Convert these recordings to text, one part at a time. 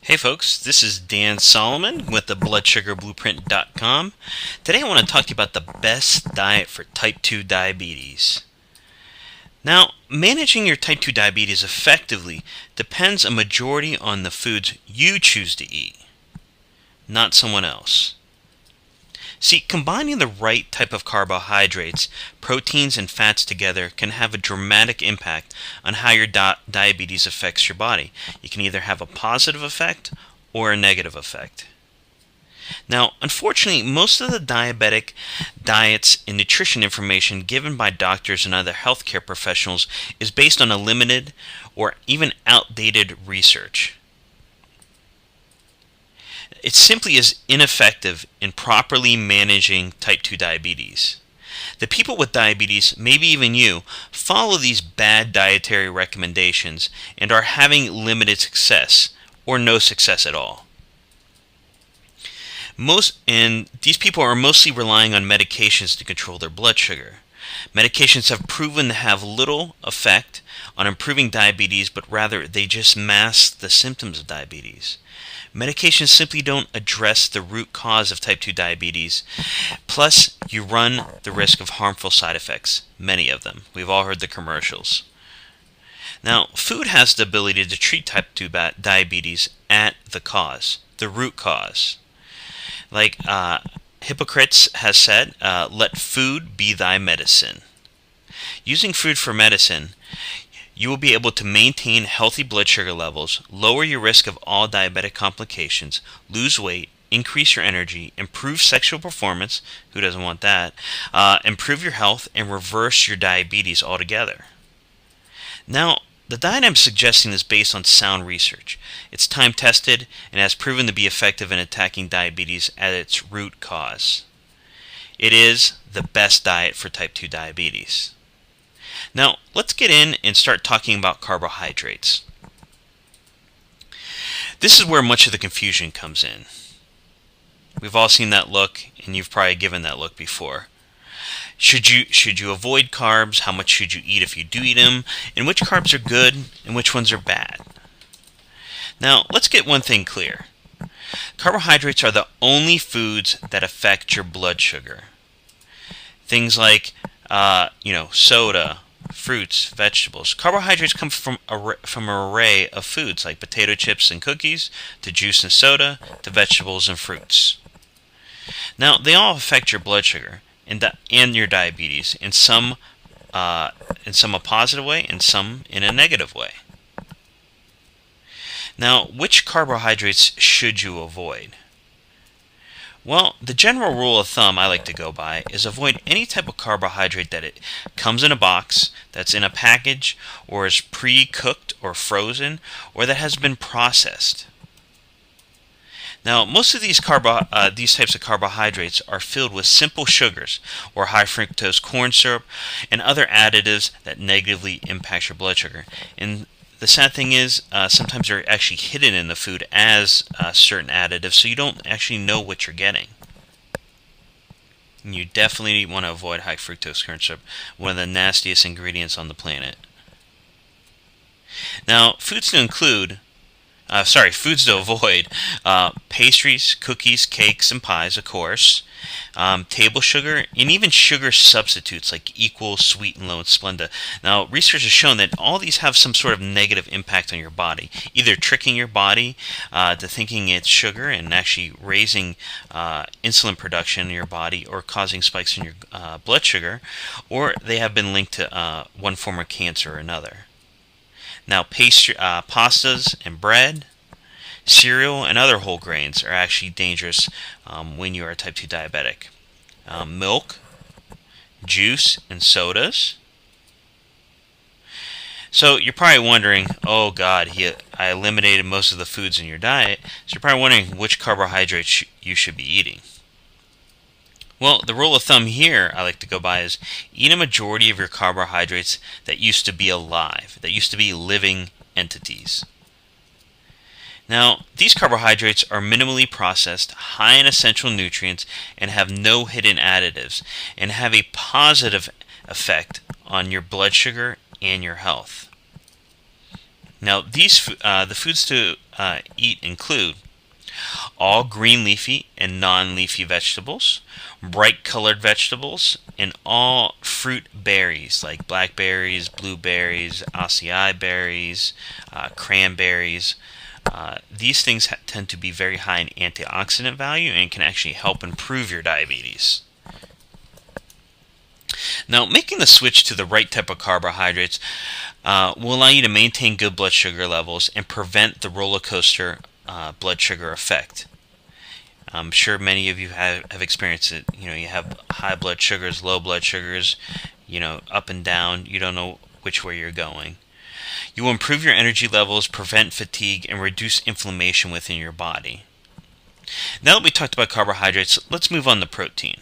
Hey folks, this is Dan Solomon with the BloodSugarBlueprint.com. Today I want to talk to you about the best diet for type 2 diabetes. Now, managing your type 2 diabetes effectively depends a majority on the foods you choose to eat, not someone else. See, combining the right type of carbohydrates, proteins, and fats together can have a dramatic impact on how your diabetes affects your body. You can either have a positive effect or a negative effect. Now, unfortunately, most of the diabetic diets and nutrition information given by doctors and other healthcare professionals is based on a limited or even outdated research. It simply is ineffective in properly managing type 2 diabetes. The people with diabetes, maybe even you, follow these bad dietary recommendations and are having limited success or no success at all. These people are mostly relying on medications to control their blood sugar. Medications have proven to have little effect on improving diabetes, but rather they just mask the symptoms of diabetes. Medications simply don't address the root cause of type 2 diabetes. Plus, you run the risk of harmful side effects, many of them. We've all heard the commercials. Now, food has the ability to treat type 2 diabetes at the cause, the root cause. Like Hippocrates has said, let food be thy medicine. Using food for medicine, you will be able to maintain healthy blood sugar levels, lower your risk of all diabetic complications, lose weight, increase your energy, improve sexual performance, who doesn't want that, improve your health, and reverse your diabetes altogether. Now, the diet I'm suggesting is based on sound research. It's time-tested and has proven to be effective in attacking diabetes at its root cause. It is the best diet for type 2 diabetes. Now, let's get in and start talking about carbohydrates. This is where much of the confusion comes in. We've all seen that look, and you've probably given that look before. Should you avoid carbs? How much should you eat if you do eat them? And which carbs are good and which ones are bad? Now, let's get one thing clear. Carbohydrates are the only foods that affect your blood sugar. Things like, soda, fruits, vegetables. Carbohydrates come from an array of foods like potato chips and cookies, to juice and soda, to vegetables and fruits. Now, they all affect your blood sugar and your diabetes in some a positive way and some in a negative way. Now, which carbohydrates should you avoid? Well, the general rule of thumb I like to go by is avoid any type of carbohydrate that it comes in a box, that's in a package, or is pre-cooked or frozen, or that has been processed. Now, most of these types of carbohydrates are filled with simple sugars or high fructose corn syrup and other additives that negatively impact your blood sugar. And the sad thing is, sometimes they're actually hidden in the food as certain additives, so you don't actually know what you're getting. And you definitely want to avoid high fructose corn syrup, one of the nastiest ingredients on the planet. Now, foods to avoid: pastries, cookies, cakes, and pies, of course, table sugar, and even sugar substitutes like Equal, Sweet, and Low, and Splenda. Now, research has shown that all these have some sort of negative impact on your body, either tricking your body to thinking it's sugar and actually raising insulin production in your body or causing spikes in your blood sugar, or they have been linked to one form of cancer or another. Now, pastas and bread, cereal, and other whole grains are actually dangerous when you are a type 2 diabetic. Milk, juice, and sodas. So you're probably wondering, oh God, I eliminated most of the foods in your diet, so you're probably wondering which carbohydrates you should be eating. Well, the rule of thumb here I like to go by is eat a majority of your carbohydrates that used to be alive, that used to be living entities. Now, these carbohydrates are minimally processed, high in essential nutrients, and have no hidden additives, and have a positive effect on your blood sugar and your health. Now, the foods to eat include all green leafy and non-leafy vegetables, bright colored vegetables, and all fruit berries like blackberries, blueberries, acai berries, cranberries. These things tend to be very high in antioxidant value and can actually help improve your diabetes. Now, making the switch to the right type of carbohydrates will allow you to maintain good blood sugar levels and prevent the roller coaster blood sugar effect. I'm sure many of you have experienced it. You have high blood sugars, low blood sugars, up and down. You don't know which way you're going. You will improve your energy levels, prevent fatigue, and reduce inflammation within your body. Now that we talked about carbohydrates, let's move on to protein.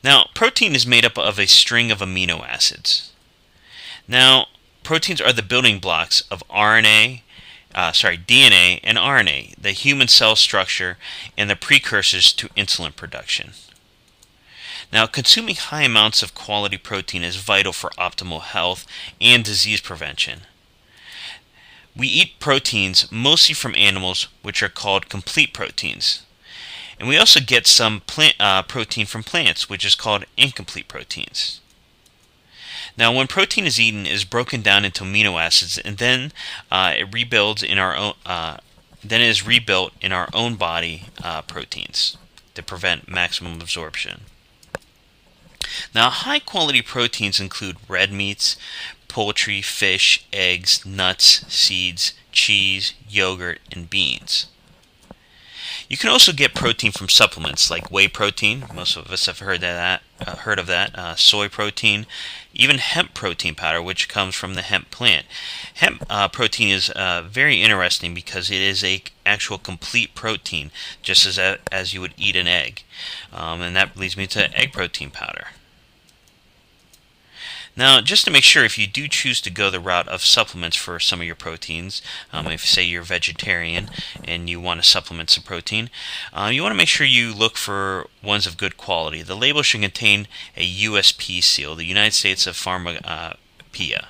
Now, protein is made up of a string of amino acids. Now, proteins are the building blocks of DNA and RNA, the human cell structure, and the precursors to insulin production. Now, consuming high amounts of quality protein is vital for optimal health and disease prevention. We eat proteins mostly from animals, which are called complete proteins. And we also get some protein from plants, which is called incomplete proteins. Now, when protein is eaten, it is broken down into amino acids, and then it rebuilds in our own. Then it is rebuilt in our own body proteins to prevent maximum absorption. Now, high-quality proteins include red meats, poultry, fish, eggs, nuts, seeds, cheese, yogurt, and beans. You can also get protein from supplements like whey protein. Most of us have heard of that. Soy protein, even hemp protein powder, which comes from the hemp plant. Hemp protein is very interesting because it is a actual complete protein, just as you would eat an egg. And that leads me to egg protein powder. Now, just to make sure, if you do choose to go the route of supplements for some of your proteins, if say you're vegetarian and you want to supplement some protein, you want to make sure you look for ones of good quality. The label should contain a USP seal, the United States of Pharmacopoeia.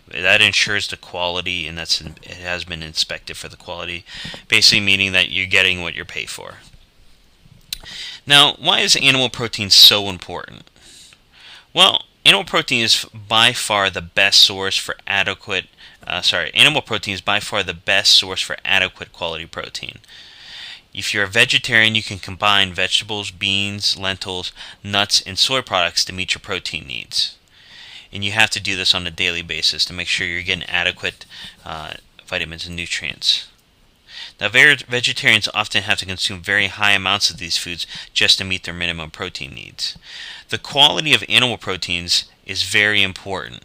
That ensures the quality, and it has been inspected for the quality, basically meaning that you're getting what you're paid for. Now, why is animal protein so important? Well, animal protein is by far the best source for adequate quality protein. If you're a vegetarian, you can combine vegetables, beans, lentils, nuts, and soy products to meet your protein needs. And you have to do this on a daily basis to make sure you're getting adequate vitamins and nutrients. Now, vegetarians often have to consume very high amounts of these foods just to meet their minimum protein needs. The quality of animal proteins is very important.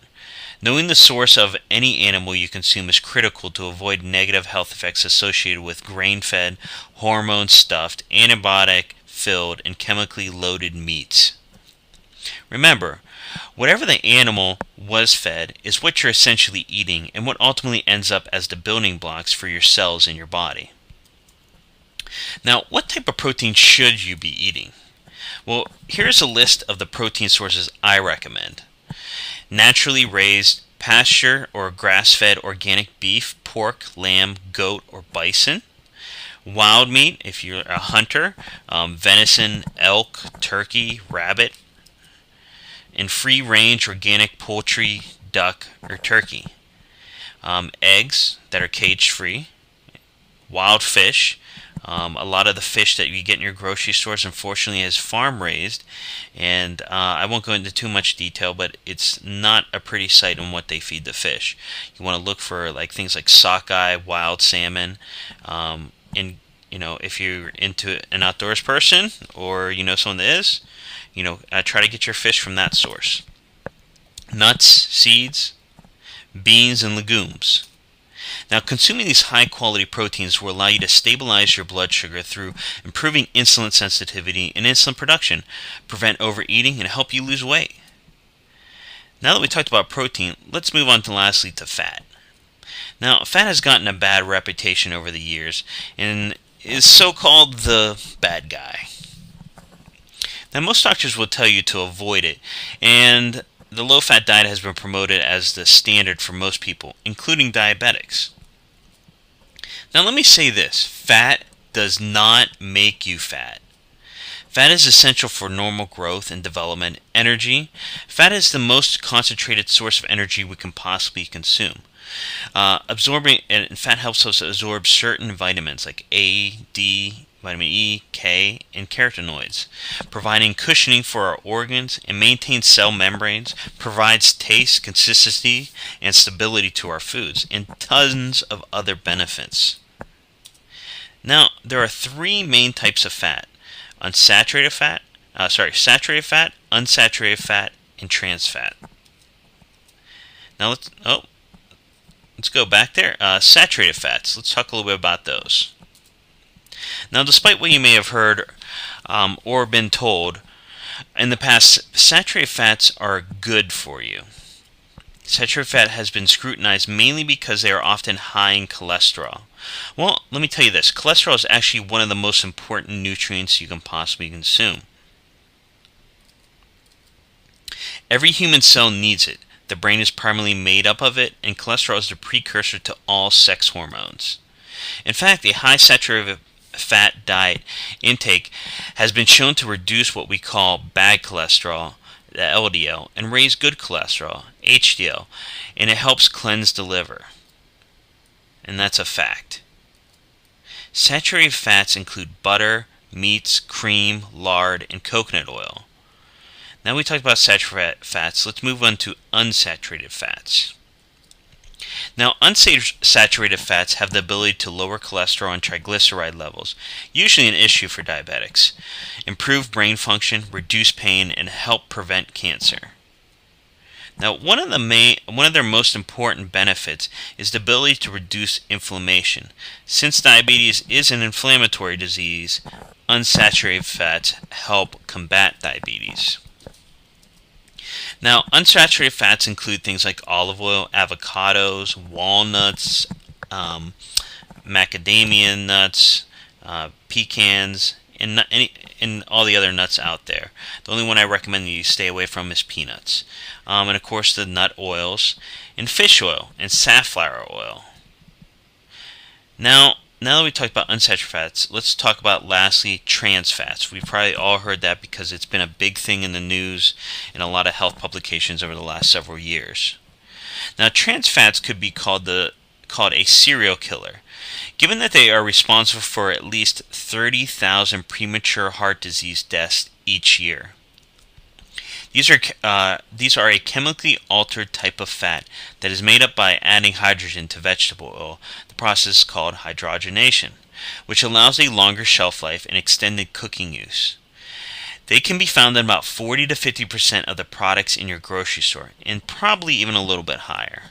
Knowing the source of any animal you consume is critical to avoid negative health effects associated with grain-fed, hormone-stuffed, antibiotic-filled, and chemically loaded meats. Remember, whatever the animal was fed is what you're essentially eating and what ultimately ends up as the building blocks for your cells in your body. Now, what type of protein should you be eating? Well, here's a list of the protein sources I recommend. Naturally raised, pasture or grass-fed organic beef, pork, lamb, goat, or bison. Wild meat, if you're a hunter, venison, elk, turkey, rabbit. And free-range organic poultry, duck, or turkey. Eggs that are cage-free. Wild fish. A lot of the fish that you get in your grocery stores, unfortunately, is farm-raised. And I won't go into too much detail, but it's not a pretty sight on what they feed the fish. You want to look for things like sockeye, wild salmon, and if you're into an outdoors person or someone that is, try to get your fish from that source. Nuts, seeds, beans, and legumes. Now, consuming these high-quality proteins will allow you to stabilize your blood sugar through improving insulin sensitivity and insulin production, prevent overeating, and help you lose weight. Now that we talked about protein, let's move on lastly to fat. Now, fat has gotten a bad reputation over the years and is so-called the bad guy. Now, most doctors will tell you to avoid it, and the low-fat diet has been promoted as the standard for most people, including diabetics. Now let me say this, fat does not make you fat. Fat is essential for normal growth and development, energy. Fat is the most concentrated source of energy we can possibly consume. Absorbing and fat helps us absorb certain vitamins like A, D, vitamin E, K, and carotenoids, providing cushioning for our organs and maintains cell membranes, provides taste, consistency, and stability to our foods, and tons of other benefits. Now, there are three main types of fat: saturated fat, unsaturated fat, and trans fat. Now let's go back there. Saturated fats. Let's talk a little bit about those. Now, despite what you may have heard or been told in the past, saturated fats are good for you. Saturated fat has been scrutinized mainly because they are often high in cholesterol. Well, let me tell you this. Cholesterol is actually one of the most important nutrients you can possibly consume. Every human cell needs it. The brain is primarily made up of it, and cholesterol is the precursor to all sex hormones. In fact, a high saturated fat diet intake has been shown to reduce what we call bad cholesterol, the LDL, and raise good cholesterol, HDL, and it helps cleanse the liver. And that's a fact. Saturated fats include butter, meats, cream, lard, and coconut oil. Now we talked about saturated fats, let's move on to unsaturated fats. Now, unsaturated fats have the ability to lower cholesterol and triglyceride levels, usually an issue for diabetics, improve brain function, reduce pain, and help prevent cancer. Now, one of their most important benefits is the ability to reduce inflammation. Since diabetes is an inflammatory disease, unsaturated fats help combat diabetes. Now, unsaturated fats include things like olive oil, avocados, walnuts, macadamia nuts, pecans, and all the other nuts out there. The only one I recommend you stay away from is peanuts. And of course the nut oils, and fish oil, and safflower oil. Now that we talked about unsaturated fats, let's talk about, lastly, trans fats. We've probably all heard that because it's been a big thing in the news in a lot of health publications over the last several years. Now, trans fats could be called a serial killer, given that they are responsible for at least 30,000 premature heart disease deaths each year. These are a chemically altered type of fat that is made up by adding hydrogen to vegetable oil. The process is called hydrogenation, which allows a longer shelf life and extended cooking use. They can be found in about 40 to 50% of the products in your grocery store, and probably even a little bit higher.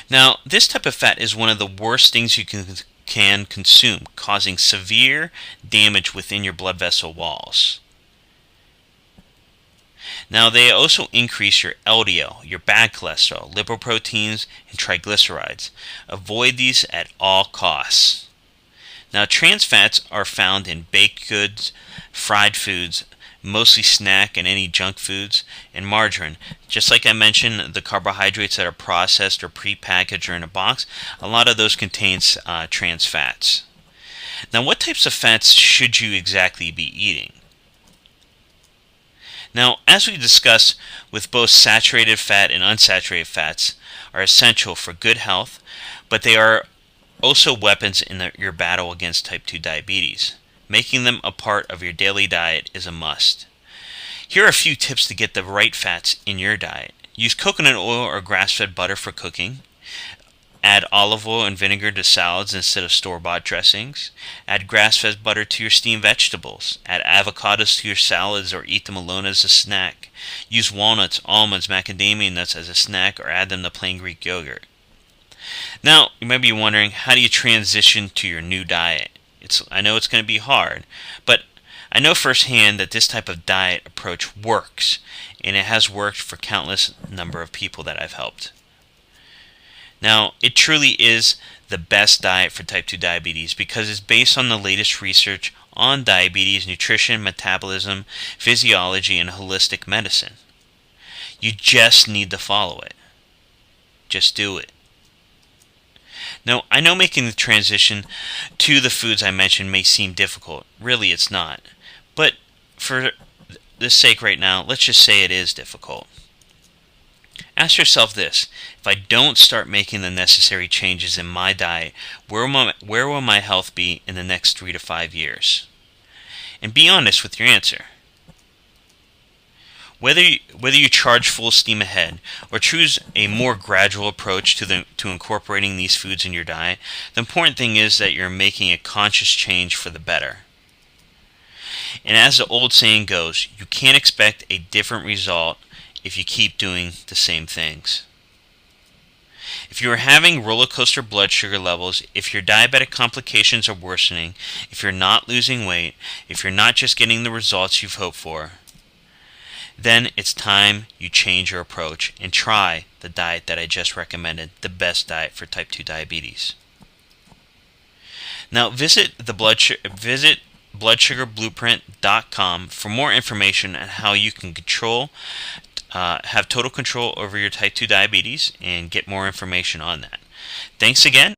Now, this type of fat is one of the worst things you can consume, causing severe damage within your blood vessel walls. Now, they also increase your LDL, your bad cholesterol, lipoproteins, and triglycerides. Avoid these at all costs. Now, trans fats are found in baked goods, fried foods, mostly snack and any junk foods, and margarine. Just like I mentioned, the carbohydrates that are processed or prepackaged or in a box, a lot of those contains trans fats. Now, what types of fats should you exactly be eating? Now, as we discussed, with both saturated fat and unsaturated fats are essential for good health, but they are also weapons in your battle against type 2 diabetes. Making them a part of your daily diet is a must. Here are a few tips to get the right fats in your diet. Use coconut oil or grass-fed butter for cooking. Add olive oil and vinegar to salads instead of store-bought dressings. Add grass-fed butter to your steamed vegetables. Add avocados to your salads or eat them alone as a snack. Use walnuts, almonds, macadamia nuts as a snack, or add them to plain Greek yogurt. Now, you might be wondering, how do you transition to your new diet? I know it's going to be hard, but I know firsthand that this type of diet approach works, and it has worked for countless number of people that I've helped. Now, it truly is the best diet for type 2 diabetes because it's based on the latest research on diabetes, nutrition, metabolism, physiology, and holistic medicine. You just need to follow it. Just do it. Now, I know making the transition to the foods I mentioned may seem difficult. Really, it's not. But for the sake right now, let's just say it is difficult. Ask yourself this: if I don't start making the necessary changes in my diet, where will my health be in the next 3 to 5 years? And be honest with your answer. Whether you charge full steam ahead or choose a more gradual approach to incorporating these foods in your diet, the important thing is that you're making a conscious change for the better. And as the old saying goes, you can't expect a different result if you keep doing the same things. If you are having roller coaster blood sugar levels, if your diabetic complications are worsening, if you're not losing weight, if you're not just getting the results you've hoped for, then it's time you change your approach and try the diet that I just recommended, the best diet for type 2 diabetes. Now visit bloodsugarblueprint.com for more information on how you can have total control over your type 2 diabetes and get more information on that. Thanks again.